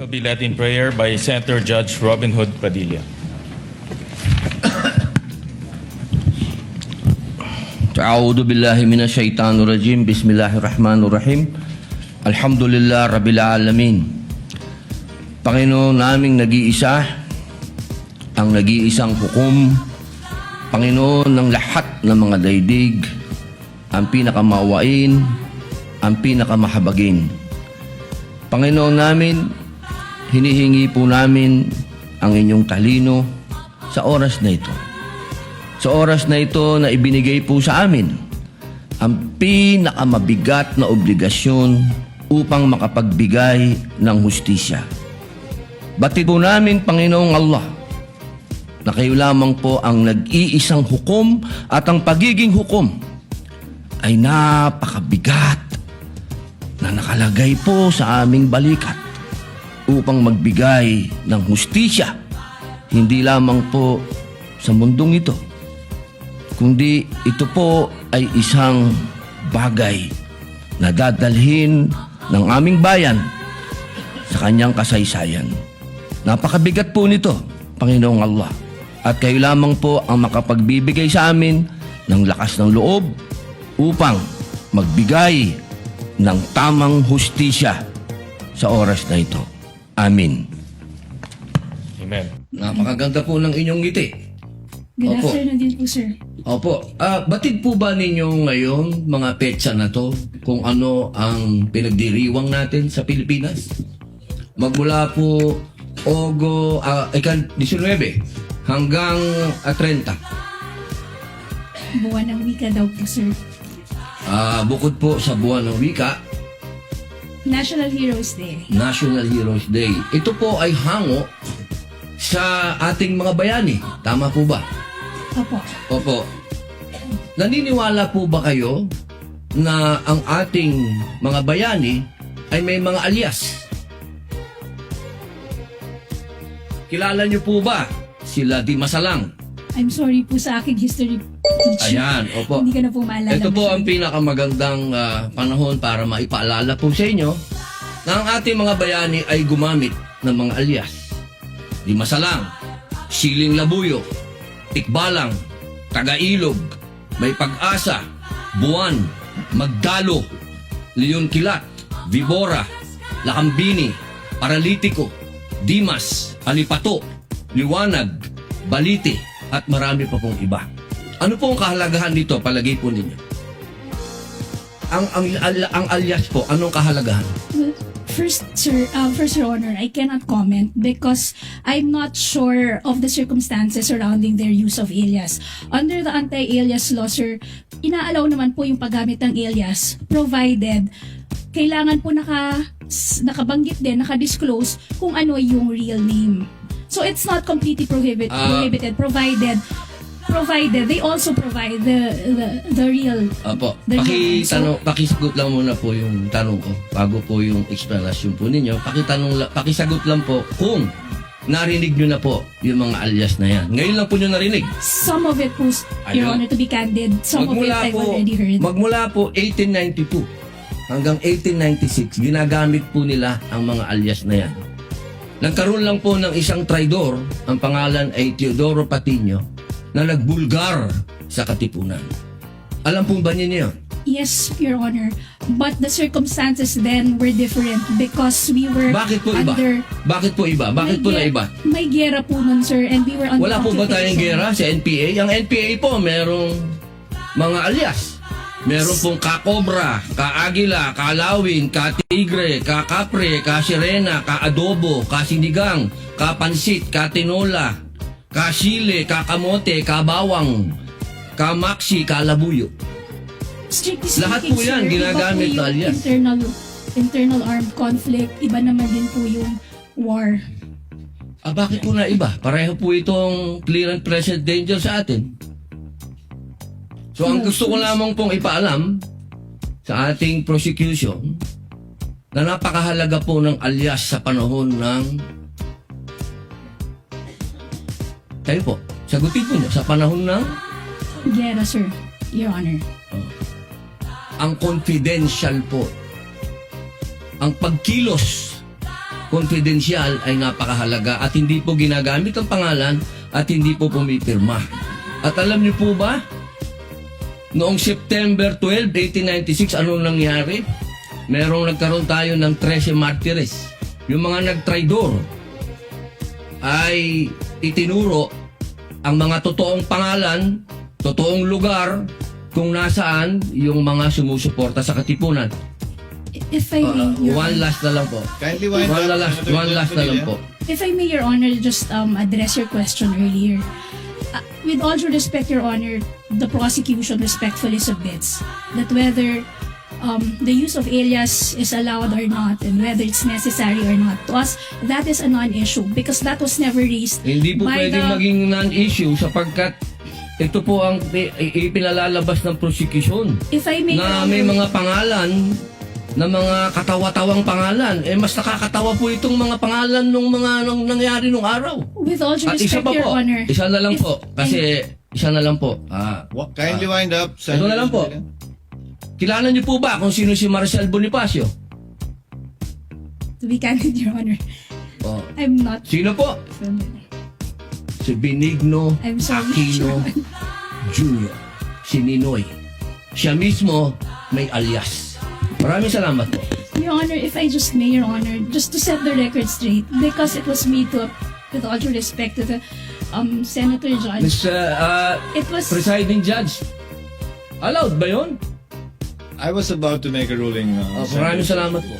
Will be led in prayer by Senator Judge Robin Hood Padilla. A'udhu billahi minash shaitanir rajim. Bismillahirrahmanirrahim. Alhamdulillah rabbil alamin. Panginoon naming nag-iisa, ang nag-iisang hukom, Panginoon ng lahat ng mga daigdig, ang pinakamaawain, ang pinakamahabagin. Panginoon namin, hinihingi po namin ang inyong talino sa oras na ito. Sa oras na ito na ibinigay po sa amin ang pinakamabigat na obligasyon upang makapagbigay ng hustisya. Batid po namin, Panginoong Allah, na kayo lamang po ang nag-iisang hukom at ang pagiging hukom ay napakabigat na nakalagay po sa aming balikat upang magbigay ng hustisya, hindi lamang po sa mundong ito, kundi ito po ay isang bagay na dadalhin ng aming bayan sa kanyang kasaysayan. Napakabigat po nito, Panginoong Allah, at kayo lamang po ang makapagbibigay sa amin ng lakas ng loob upang magbigay ng tamang hustisya sa oras na ito. Amin. Amen. Napakaganda po ng inyong ngiti. Good Opo. afternoon din po, sir. Opo. Batid po ba ninyo ngayon, mga petsa na to, kung ano ang pinagdiriwang natin sa Pilipinas? Magmula po 19 hanggang 30. Buwan ng wika daw po, sir. Bukod po sa buwan ng wika, National Heroes Day. National Heroes Day. Ito po ay hango sa ating mga bayani. Tama po ba? Opo. Opo. Naniniwala po ba kayo na ang ating mga bayani ay may mga alias? Kilala niyo po ba sila Di Masalang? I'm sorry po sa aking history teacher. Ayan, opo. Hindi ka na po maalala. Ito po ang masyado. pinakamagandang panahon para maipaalala po sa inyo na ang ating mga bayani ay gumamit ng mga alias. Di Masalang, Siling Labuyo, Tikbalang, Tagailog, May Pag-asa, Buwan, Magdalo, Leon Kilat, Vibora, Lakambini, Paralitiko, Dimas, Alipato, Liwanag, Balite, at marami pa pong iba. Ano po ang kahalagahan dito, palagay po ninyo? Ang alias po, anong kahalagahan? Well, first, sir, Your Honor, I cannot comment because I'm not sure of the circumstances surrounding their use of alias. Under the anti-alias law, sir, inaalaw naman po yung paggamit ng alias provided kailangan po nakabanggit din, nakadisclose kung ano yung real name. So it's not completely prohibited provided they also provide the real. Apo, the real name. pakisagot lang muna po yung tanong ko bago po yung explanation po ninyo. Pakisagot lang po kung narinig nyo na po yung mga alias na yan. Ngayon lang po nyo narinig. Some of it po, Your Ayun. Honor, to be candid, some of it I've already heard. Magmula po 1892 hanggang 1896, ginagamit po nila ang mga alias na yan. Nagkaroon lang po ng isang traidor, ang pangalan ay Teodoro Patiño, na nagbulgar sa Katipunan. Alam po ba ninyo yun? Yes, Your Honor. But the circumstances then were different because we were Bakit po iba? Bakit po iba? Bakit po na iba? May gera po nun, sir, and we were under Wala po ba tayong occupation. gera sa NPA? Ang NPA po, merong mga alias. Meron pong Ka-Cobra, Ka-Agila, Ka-Lawin, Ka-Tigre, Ka-Kapre, Ka-Sirena, Ka-Adobo, Ka-Sinigang, Ka-Pansit, Ka-Tinola, Ka-Sile, Ka-Kamote, Ka-Bawang, Ka-Maxi, Ka-Labuyo. Strictly Lahat speaking, po yan, sir, ginagamit iba po na yung alias. internal armed conflict, iba naman din po yung war. Bakit po na iba? Pareho po itong clear and present danger sa atin. So, ang gusto ko lamang pong ipaalam sa ating prosecution na napakahalaga po ng alias sa panahon ng... Kayo po, sagutin po niyo, sa panahon ng... Gera, sir, Your Honor. Ang confidential po, ang pagkilos confidential ay napakahalaga at hindi po ginagamit ang pangalan at hindi po pumipirma. At alam niyo po ba, noong September 12, 1896, anong nangyari? Nagkaroon tayo ng 13 martires. Yung mga nagtraidor ay itinuro ang mga totoong pangalan, totoong lugar, kung nasaan yung mga sumusuporta sa Katipunan. If I may, Your One Honor. last na lang po. Kindly wind One up, last, Senator one last na lang Padilla. po. If I may, Your Honor, just address your question earlier. With all due respect, Your Honor, the prosecution respectfully submits that whether the use of alias is allowed or not and whether it's necessary or not, to us, that is a non-issue because that was never raised Hindi po by pwedeng the... maging non-issue sapagkat ito po ang ipinalalabas ng prosecution If I may, Your na Honor, may mga pangalan na mga katawa-tawang pangalan. Mas nakakatawa po itong mga pangalan nung mga nung nangyari nung araw. with all due At isa respect, pa Your po, Honor, isa na lang if- po. Kasi isa na lang po. Kindly wind up, Ito na lang po. Padilla. Kilala niyo po ba kung sino si Marcel Bonifacio? to be candid, Your Honor, Oh. I'm not Sino po? familiar. Si Benigno I'm sorry, Aquino Your Honor. Jr. Si Ninoy. Siya mismo may alias. Maraming salamat po. Your Honor, if I just may, Your Honor, just to set the record straight, because it was made to, with all due respect to the Senator Judge, Mr. it was, Presiding Judge, allowed ba yun? I was about to make a ruling. Maraming salamat po.